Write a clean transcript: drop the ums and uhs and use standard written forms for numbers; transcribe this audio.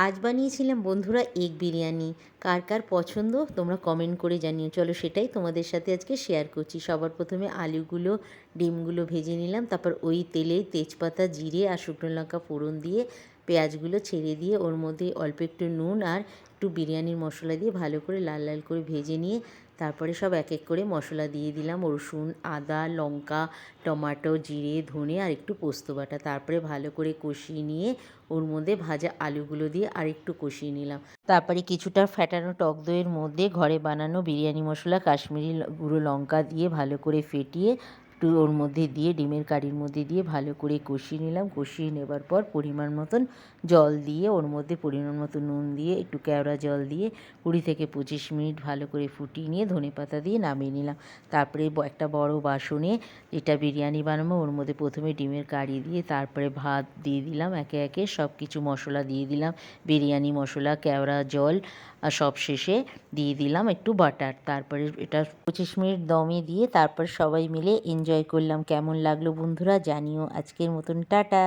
আজ বানিয়েছিলাম বন্ধুরা এগ বিরিয়ানি। কার কার পছন্দ তোমরা কমেন্ট করে জানিও। চলো সেটাই তোমাদের সাথে আজকে শেয়ার করছি। সবার প্রথমে আলুগুলো ডিমগুলো ভেজে নিলাম, তারপর ওই তেলে তেজপাতা জিরে আর শুকনো লঙ্কা ফোড়ন দিয়ে পেঁয়াজগুলো ছেড়ে দিয়ে ওর মধ্যে অল্প একটু নুন আর একটু বিরিয়ানির মশলা দিয়ে ভালো করে লাল লাল করে ভেজে নিয়ে তারপরে সব এক এক করে মশলা দিয়ে দিলাম, রসুন আদা লঙ্কা টমাটো জিরে ধনে আর একটু পোস্ত বাটা। তারপরে ভালো করে কষিয়ে নিয়ে ওর মধ্যে ভাজা আলুগুলো দিয়ে আর একটু কষিয়ে নিলাম। তারপরে কিছুটা ফ্যাটানো টক দইয়ের মধ্যে ঘরে বানানো বিরিয়ানি মশলা কাশ্মীরি গুঁড়ো লঙ্কা দিয়ে ভালো করে ফেটিয়ে একটু ওর মধ্যে দিয়ে ডিমের কারির মধ্যে দিয়ে ভালো করে কষিয়ে নিলাম। কষিয়ে নেবার পর পরিমাণ মতন জল দিয়ে ওর মধ্যে পরিমাণ মতো নুন দিয়ে একটু কেওড়া জল দিয়ে 20 থেকে 25 মিনিট ভালো করে ফুটিয়ে নিয়ে ধনেপাতা দিয়ে নামিয়ে নিলাম। তারপরে একটা বড় বাসনে যেটা বিরিয়ানি বানাবো ওর মধ্যে প্রথমে ডিমের কারি দিয়ে তারপরে ভাত দিয়ে দিলাম, একে একে সব কিছু মশলা দিয়ে দিলাম, বিরিয়ানি মশলা কেওড়া জল আর সব শেষে দিয়ে দিলাম একটু বাটার। তারপরে এটা 25 মিনিট দমে দিয়ে তারপর সবাই মিলে এনজয় করলাম। কেমন লাগলো বন্ধুরা জানিও। আজকের মতন টাটা।